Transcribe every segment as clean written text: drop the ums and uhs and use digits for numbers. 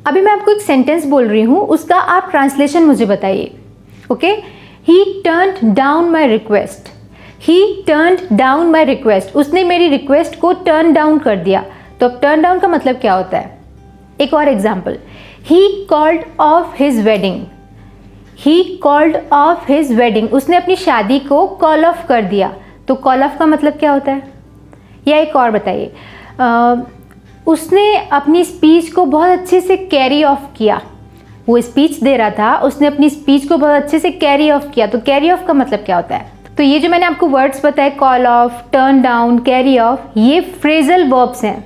अभी मैं आपको एक सेंटेंस बोल रही हूँ, उसका आप ट्रांसलेशन मुझे बताइए। Okay, he turned down my request. He turned down my request, उसने मेरी रिक्वेस्ट को टर्न डाउन कर दिया। तो अब टर्न डाउन का मतलब क्या होता है? एक और example, he called off his wedding. He called off his wedding, उसने अपनी शादी को कॉल ऑफ कर दिया। तो कॉल ऑफ का मतलब क्या होता है? या एक और बताइए, उसने अपनी स्पीच को बहुत अच्छे से कैरी ऑफ किया। वो स्पीच दे रहा था, उसने अपनी स्पीच को बहुत अच्छे से कैरी ऑफ किया। तो कैरी ऑफ का मतलब क्या होता है? तो ये जो मैंने आपको वर्ड्स बताए, call of, turn down, carry off, ये फ्रेजल वर्ब्स हैं।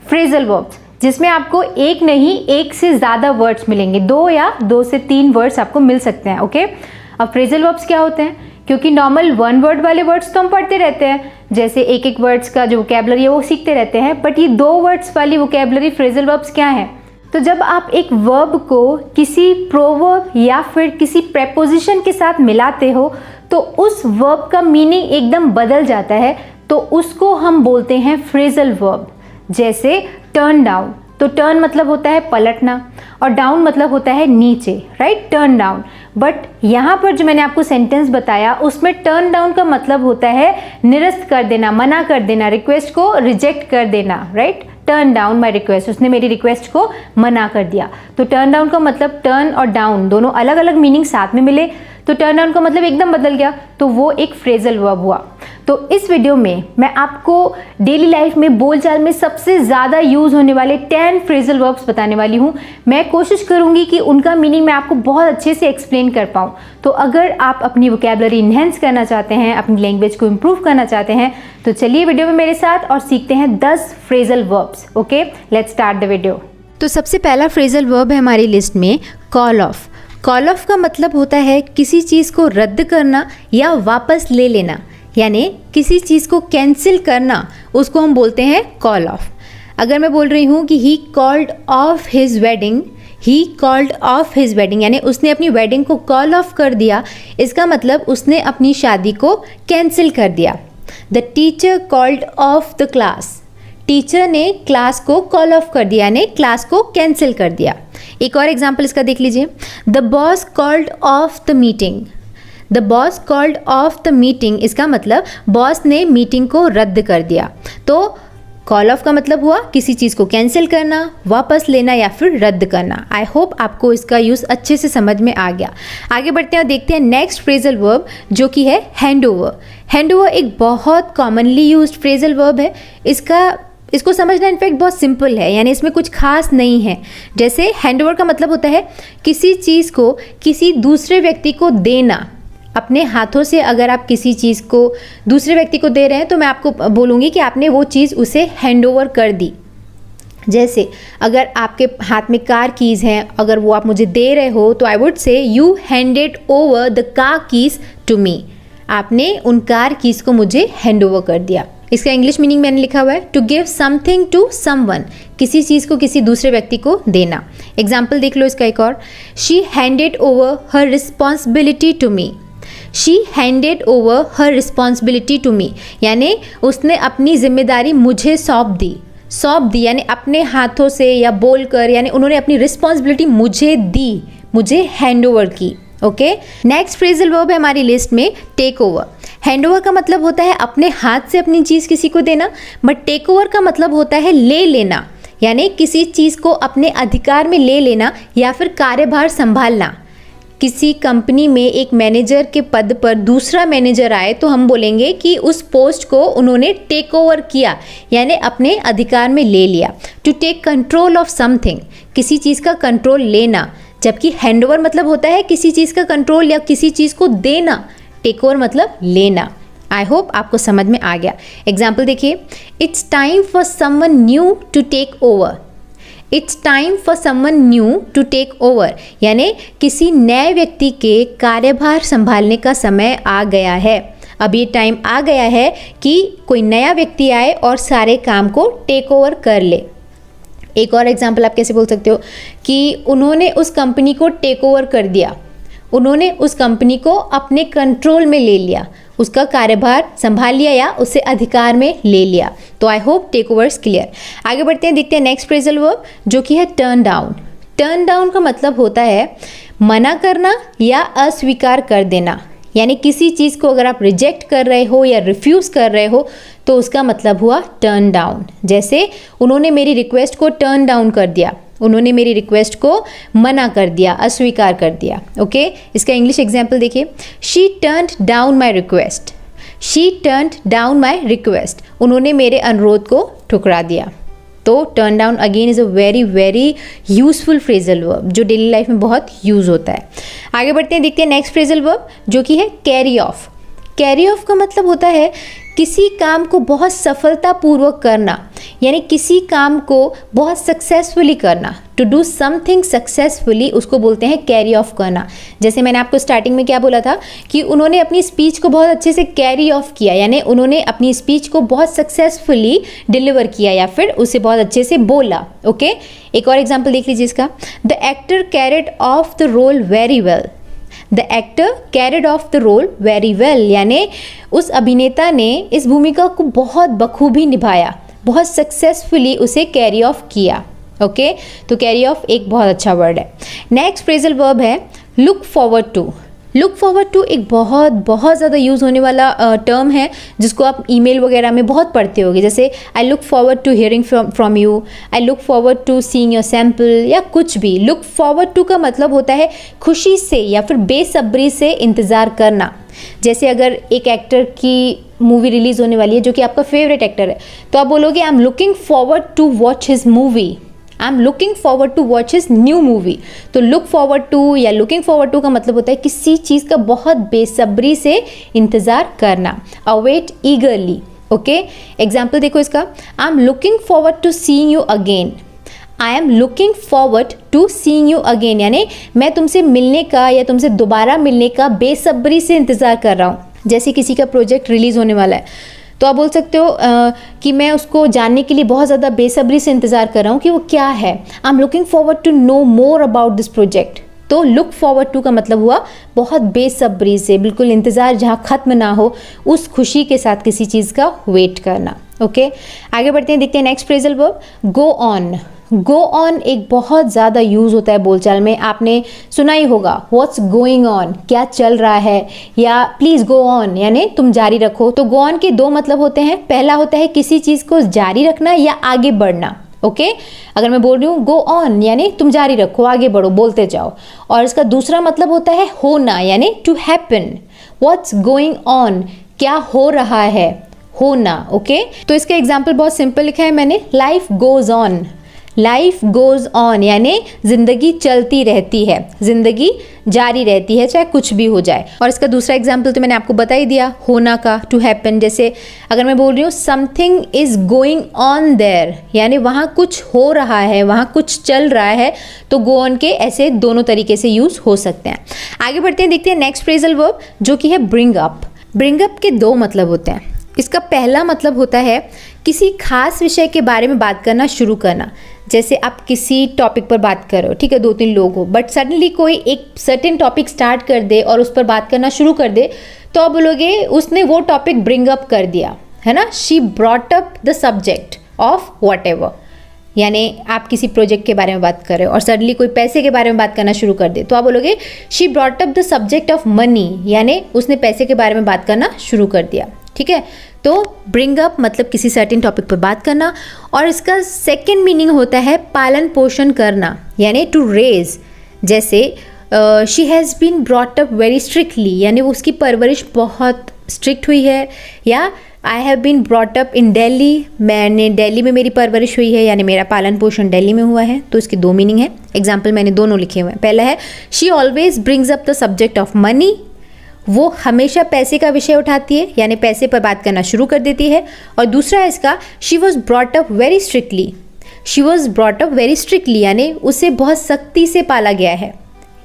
फ्रेजल वर्ब्स जिसमें आपको एक नहीं, एक से ज़्यादा वर्ड्स मिलेंगे, 2 या 2 से 3 वर्ड्स आपको मिल सकते हैं। ओके, अब फ्रेजल वर्ब्स क्या होते हैं? क्योंकि नॉर्मल 1 वर्ड वाले वर्ड्स तो हम पढ़ते रहते हैं, जैसे एक एक वर्ड्स का जो वोकैबुलरी है वो सीखते रहते हैं, बट ये 2 वर्ड्स वाली वोकैबुलरी फ्रेजल वर्ब्स क्या है? तो जब आप एक वर्ब को किसी प्रोवर्ब या फिर किसी प्रेपोजिशन के साथ मिलाते हो तो उस वर्ब का मीनिंग एकदम बदल जाता है, तो उसको हम बोलते हैं फ्रेजल वर्ब। जैसे टर्न डाउन, तो टर्न मतलब होता है पलटना और डाउन मतलब होता है नीचे, राइट, टर्न डाउन। बट यहाँ पर जो मैंने आपको सेंटेंस बताया उसमें टर्न डाउन का मतलब होता है निरस्त कर देना, मना कर देना, रिक्वेस्ट को रिजेक्ट कर देना, right. Turn down my request, उसने मेरी रिक्वेस्ट को मना कर दिया। तो टर्न डाउन का मतलब, टर्न और डाउन दोनों अलग अलग मीनिंग साथ में मिले तो टर्न डाउन का मतलब एकदम बदल गया, तो वो एक फ्रेजल वर्ब हुआ। तो इस वीडियो में मैं आपको डेली लाइफ में बोलचाल में सबसे ज़्यादा यूज़ होने वाले 10 फ्रेजल वर्ब्स बताने वाली हूँ। मैं कोशिश करूँगी कि उनका मीनिंग मैं आपको बहुत अच्छे से एक्सप्लेन कर पाऊँ। तो अगर आप अपनी वोकैबुलरी इन्हेंस करना चाहते हैं, अपनी लैंग्वेज को इम्प्रूव करना चाहते हैं, तो चलिए वीडियो में मेरे साथ और सीखते हैं 10 phrasal verbs. Okay, let's start the video. तो सबसे पहला फ्रेजल वर्ब है हमारी लिस्ट में कॉल ऑफ। कॉल ऑफ का मतलब होता है किसी चीज़ को रद्द करना या वापस ले लेना, यानी किसी चीज़ को कैंसिल करना, उसको हम बोलते हैं कॉल ऑफ। अगर मैं बोल रही हूँ कि he called off his wedding, he called off his wedding यानी उसने अपनी वेडिंग को कॉल ऑफ कर दिया, इसका मतलब उसने अपनी शादी को कैंसिल कर दिया। The teacher called off the class, teacher ने क्लास को कॉल ऑफ कर दिया यानी क्लास को कैंसिल कर दिया। एक और एग्जाम्पल इसका देख लीजिए, the boss called off the meeting. The boss called off the meeting, इसका मतलब बॉस ने मीटिंग को रद्द कर दिया। तो कॉल ऑफ का मतलब हुआ किसी चीज़ को कैंसिल करना, वापस लेना या फिर रद्द करना। आई होप आपको इसका यूज़ अच्छे से समझ में आ गया। आगे बढ़ते हैं और देखते हैं नेक्स्ट फ्रेजल वर्ब जो कि है हैंड ओवर। हैंड ओवर एक बहुत कॉमनली यूज्ड फ्रेजल वर्ब है। इसको समझना इनफैक्ट बहुत सिंपल है, यानी इसमें कुछ खास नहीं है। जैसे हैंडओवर का मतलब होता है किसी चीज़ को किसी दूसरे व्यक्ति को देना। अपने हाथों से अगर आप किसी चीज़ को दूसरे व्यक्ति को दे रहे हैं तो मैं आपको बोलूँगी कि आपने वो चीज़ उसे हैंडओवर कर दी। जैसे अगर आपके हाथ में कार कीज़ हैं, अगर वो आप मुझे दे रहे हो तो I would say you handed over the car keys to me. आपने उन कार कीज़ को मुझे हैंडओवर कर दिया। इसका इंग्लिश मीनिंग मैंने लिखा हुआ है to give something to someone, किसी चीज़ को किसी दूसरे व्यक्ति को देना। एग्जाम्पल देख लो इसका एक और, she handed over her responsibility to me. She handed over her responsibility to me यानी उसने अपनी जिम्मेदारी मुझे सौंप दी यानी अपने हाथों से या बोलकर, यानी उन्होंने अपनी रिस्पॉन्सिबिलिटी मुझे दी, मुझे हैंड ओवर की। ओके, नेक्स्ट फ्रेजल वर्ब है हमारी लिस्ट में टेक ओवर। हैंड ओवर का मतलब होता है अपने हाथ से अपनी चीज़ किसी को देना, बट टेक ओवर का मतलब होता है ले लेना, यानी किसी चीज़ को अपने अधिकार में ले लेना या फिर कार्यभार संभालना। किसी कंपनी में एक मैनेजर के पद पर दूसरा मैनेजर आए तो हम बोलेंगे कि उस पोस्ट को उन्होंने टेक ओवर किया, यानी अपने अधिकार में ले लिया। To take control of something, किसी चीज़ का कंट्रोल लेना, जबकि हैंड ओवर मतलब होता है किसी चीज़ का कंट्रोल या किसी चीज़ को देना। टेक ओवर मतलब लेना। आई होप आपको समझ में आ गया। एग्जाम्पल देखिए, it's time for someone new to take over. It's time for someone new to take over यानी किसी नए व्यक्ति के कार्यभार संभालने का समय आ गया है। अब ये टाइम आ गया है कि कोई नया व्यक्ति आए और सारे काम को टेक ओवर कर ले। एक और एग्जाम्पल आप कैसे बोल सकते हो कि उन्होंने उस कंपनी को टेक ओवर कर दिया, उन्होंने उस कंपनी को अपने कंट्रोल में ले लिया, उसका कार्यभार संभाल लिया या उसे अधिकार में ले लिया। तो I hope take over's clear. आगे बढ़ते हैं, देखते हैं नेक्स्ट फ्रेजल वर्ब जो कि है टर्न डाउन। टर्न डाउन का मतलब होता है मना करना या अस्वीकार कर देना, यानी किसी चीज़ को अगर आप रिजेक्ट कर रहे हो या रिफ्यूज़ कर रहे हो तो उसका मतलब हुआ टर्न डाउन। जैसे उन्होंने मेरी रिक्वेस्ट को टर्न डाउन कर दिया, उन्होंने मेरी रिक्वेस्ट को मना कर दिया, अस्वीकार कर दिया। ओके, इसका इंग्लिश एग्जाम्पल देखिए, she turned down my request, she turned down my request, उन्होंने मेरे अनुरोध को ठुकरा दिया। तो turn down again is a very very useful phrasal verb जो डेली लाइफ में बहुत यूज़ होता है। आगे बढ़ते हैं, देखते हैं नेक्स्ट फ्रेजल वर्ब जो कि है कैरी ऑफ। कैरी ऑफ का मतलब होता है किसी काम को बहुत सफलतापूर्वक करना, यानी किसी काम को बहुत सक्सेसफुली करना। टू डू समथिंग सक्सेसफुली उसको बोलते हैं कैरी ऑफ करना। जैसे मैंने आपको स्टार्टिंग में क्या बोला था कि उन्होंने अपनी स्पीच को बहुत अच्छे से कैरी ऑफ किया, यानी उन्होंने अपनी स्पीच को बहुत सक्सेसफुली डिलीवर किया या फिर उसे बहुत अच्छे से बोला। ओके, एक और एग्जाम्पल देख लीजिए इसका, the actor carried off the role very well, the actor carried off the role very well, यानी उस अभिनेता ने इस भूमिका को बहुत बखूबी निभाया, बहुत सक्सेसफुली उसे कैरी ऑफ किया। ओके, तो कैरी ऑफ एक बहुत अच्छा वर्ड है। नेक्स्ट फ्रेजल वर्ब है look forward to. Look forward to एक बहुत ज़्यादा यूज़ होने वाला टर्म है जिसको आप ईमेल वगैरह में बहुत पढ़ते होगे। जैसे I look forward to hearing from you, I look forward to seeing your sample या कुछ भी। लुक फॉरवर्ड टू का मतलब होता है खुशी से या फिर बेसब्री से इंतज़ार करना। जैसे अगर एक एक्टर की मूवी रिलीज़ होने वाली है जो कि आपका फेवरेट एक्टर है, तो आप बोलोगे I am looking forward to watch his movie, I am looking forward to watch his new movie. तो लुक फॉरवर्ड टू या लुकिंग फॉरवर्ड टू का मतलब होता है किसी चीज़ का बहुत बेसब्री से इंतज़ार करना, अवेट ईगरली। ओके, एग्जाम्पल देखो इसका, I am looking forward to seeing you again, I am looking forward to seeing you again, यानी मैं तुमसे मिलने का या तुमसे दोबारा मिलने का बेसब्री से इंतज़ार कर रहा हूँ। जैसे किसी का प्रोजेक्ट रिलीज़ होने वाला है तो आप बोल सकते हो कि मैं उसको जानने के लिए बहुत ज़्यादा बेसब्री से इंतज़ार कर रहा हूँ कि वो क्या है। I am looking forward to know more about this project. तो लुक फॉरवर्ड टू का मतलब हुआ बहुत बेसब्री से, बिल्कुल इंतज़ार जहाँ ख़त्म ना हो उस खुशी के साथ किसी चीज़ का वेट करना। ओके, आगे बढ़ते हैं, देखते हैं next phrasal verb go on. Go on एक बहुत ज़्यादा यूज़ होता है बोलचाल में, आपने सुना ही होगा व्हाट्स गोइंग ऑन, क्या चल रहा है, या प्लीज़ गो ऑन यानी तुम जारी रखो। तो गो ऑन के दो मतलब होते हैं, पहला होता है किसी चीज़ को जारी रखना या आगे बढ़ना। ओके, अगर मैं बोल रही हूँ गो ऑन यानी तुम जारी रखो, आगे बढ़ो, बोलते जाओ। और इसका दूसरा मतलब होता है होना यानी to happen. What's going on, क्या हो रहा है, होना। ओके, तो इसका एग्जाम्पल बहुत सिंपल लिखा है मैंने, life goes on, life goes on यानी जिंदगी चलती रहती है, जिंदगी जारी रहती है चाहे कुछ भी हो जाए। और इसका दूसरा एग्जाम्पल तो मैंने आपको बता ही दिया, होना का, टू हैपन। जैसे अगर मैं बोल रही हूँ something is going on their यानी वहाँ कुछ हो रहा है, वहाँ कुछ चल रहा है, तो गो ऑन के ऐसे दोनों तरीके से यूज हो सकते हैं। आगे बढ़ते हैं, देखते हैं नेक्स्ट फ्रेजल वर्ब जो कि है ब्रिंग अप। ब्रिंग अप के दो मतलब होते हैं। इसका पहला मतलब होता है किसी खास विषय के बारे में बात करना शुरू करना। जैसे आप किसी टॉपिक पर बात कर रहे हो, ठीक है, 2-3 लोग हो, बट सडनली कोई एक सर्टेन टॉपिक स्टार्ट कर दे और उस पर बात करना शुरू कर दे, तो आप बोलोगे उसने वो टॉपिक ब्रिंग अप कर दिया, है ना। She brought up the subject of what ever, यानी आप किसी प्रोजेक्ट के बारे में बात कर रहे हो और सडनली कोई पैसे के बारे में बात करना शुरू कर दे, तो आप बोलोगे she brought up the subject of money, यानी उसने पैसे के बारे में बात करना शुरू कर दिया। ठीक है, तो ब्रिंग अप मतलब किसी सर्टेन टॉपिक पर बात करना। और इसका सेकंड मीनिंग होता है पालन पोषण करना यानी टू रेज। जैसे she has been brought up very strictly यानी उसकी परवरिश बहुत स्ट्रिक्ट हुई है, या I have been brought up in Delhi, मैंने दिल्ली में मेरी परवरिश हुई है यानी मेरा पालन पोषण दिल्ली में हुआ है। तो इसके दो मीनिंग है। एग्जाम्पल मैंने दोनों लिखे हुए हैं। पहला है she always brings up the subject of money, वो हमेशा पैसे का विषय उठाती है यानी पैसे पर बात करना शुरू कर देती है। और दूसरा है इसका she was brought up very strictly, she was brought up very strictly यानी उसे बहुत सख्ती से पाला गया है,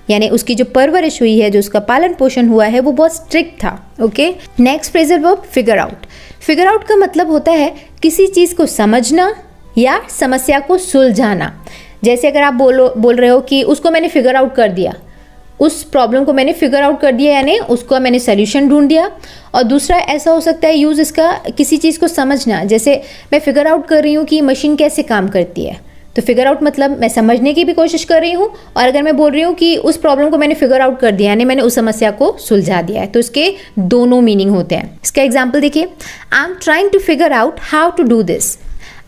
यानी उसकी जो परवरिश हुई है, जो उसका पालन पोषण हुआ है, वो बहुत स्ट्रिक्ट था। Okay, next phrasal verb figure out. Figure out का मतलब होता है किसी चीज़ को समझना या समस्या को सुलझाना। जैसे अगर आप बोल रहे हो कि उसको मैंने फिगर आउट कर दिया, उस प्रॉब्लम को मैंने फिगर आउट कर दिया यानी उसको मैंने सोल्यूशन ढूंढ दिया। और दूसरा ऐसा हो सकता है यूज़ इसका किसी चीज़ को समझना, जैसे मैं फिगर आउट कर रही हूँ कि मशीन कैसे काम करती है, तो फिगर आउट मतलब मैं समझने की भी कोशिश कर रही हूँ, और अगर मैं बोल रही हूँ कि उस प्रॉब्लम को मैंने फिगर आउट कर दिया, यानी मैंने उस समस्या को सुलझा दिया है, तो इसके दोनों मीनिंग होते हैं। इसका एग्जाम्पल देखिए, I am trying to figure out how to do this.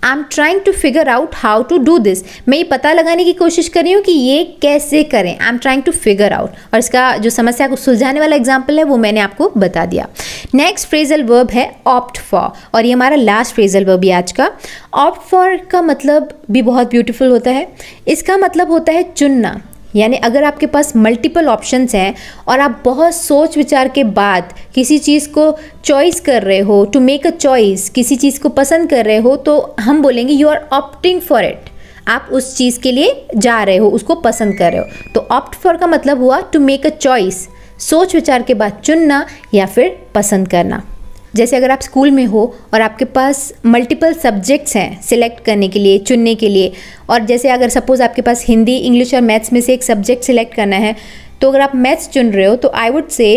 I am trying to figure out how to do this, मैं ये पता लगाने की कोशिश कर रही हूँ कि ये कैसे करें। I am trying to figure out, और इसका जो समस्या को सुलझाने वाला एग्जाम्पल है वो मैंने आपको बता दिया। नेक्स्ट फ्रेजल वर्ब है ऑप्ट फॉर, और ये हमारा लास्ट फ्रेजल वर्ब है आज का। ऑप्ट फॉर का मतलब भी बहुत ब्यूटीफुल होता है। इसका मतलब होता है चुनना, यानी अगर आपके पास मल्टीपल ऑप्शंस हैं और आप बहुत सोच विचार के बाद किसी चीज़ को चॉइस कर रहे हो, टू मेक अ चॉइस, किसी चीज़ को पसंद कर रहे हो, तो हम बोलेंगे you are opting for it. आप उस चीज़ के लिए जा रहे हो, उसको पसंद कर रहे हो। तो ऑप्ट फॉर का मतलब हुआ टू मेक अ चॉइस, सोच विचार के बाद चुनना या फिर पसंद करना। जैसे अगर आप स्कूल में हो और आपके पास मल्टीपल सब्जेक्ट्स हैं सिलेक्ट करने के लिए, चुनने के लिए, और जैसे अगर सपोज़ आपके पास हिंदी, इंग्लिश और मैथ्स में से एक सब्जेक्ट सिलेक्ट करना है, तो अगर आप मैथ्स चुन रहे हो तो I would say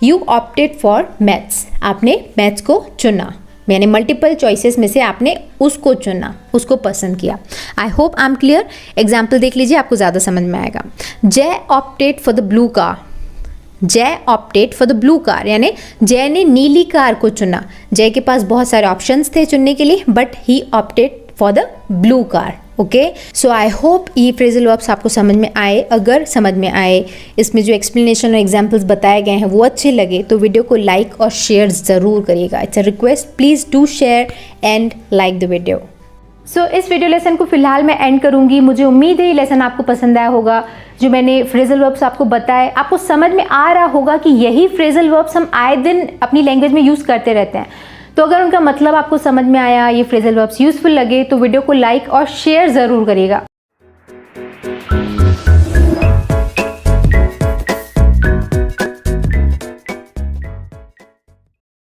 you opted for maths. आपने मैथ्स को चुना, यानी मल्टीपल चॉइसेस में से आपने उसको चुना, उसको पसंद किया। I hope I am clear. Example देख लीजिए, आपको ज़्यादा समझ में आएगा। Jay opted for the blue car. Jay opted for the blue car, यानी जय ने नीली कार को चुना। जय के पास बहुत सारे ऑप्शंस थे चुनने के लिए, but he opted for the blue car. Okay, so I hope ये फ्रेजल वर्ब्स आपको समझ में आए। अगर समझ में आए, इसमें जो एक्सप्लेनेशन और एग्जाम्पल्स बताए गए हैं वो अच्छे लगे, तो वीडियो को लाइक और शेयर ज़रूर करिएगा। It's a request, please do share and like the video. So इस वीडियो लेसन को फिलहाल मैं एंड करूंगी। मुझे उम्मीद है ये लेसन आपको पसंद आया होगा। जो मैंने फ्रेजल वर्ब्स आपको बताए, आपको समझ में आ रहा होगा कि यही फ्रेजल वर्ब्स हम आए दिन अपनी लैंग्वेज में यूज़ करते रहते हैं। तो अगर उनका मतलब आपको समझ में आया, ये फ्रेजल वर्ब्स यूज़फुल लगे, तो वीडियो को लाइक और शेयर ज़रूर करिएगा।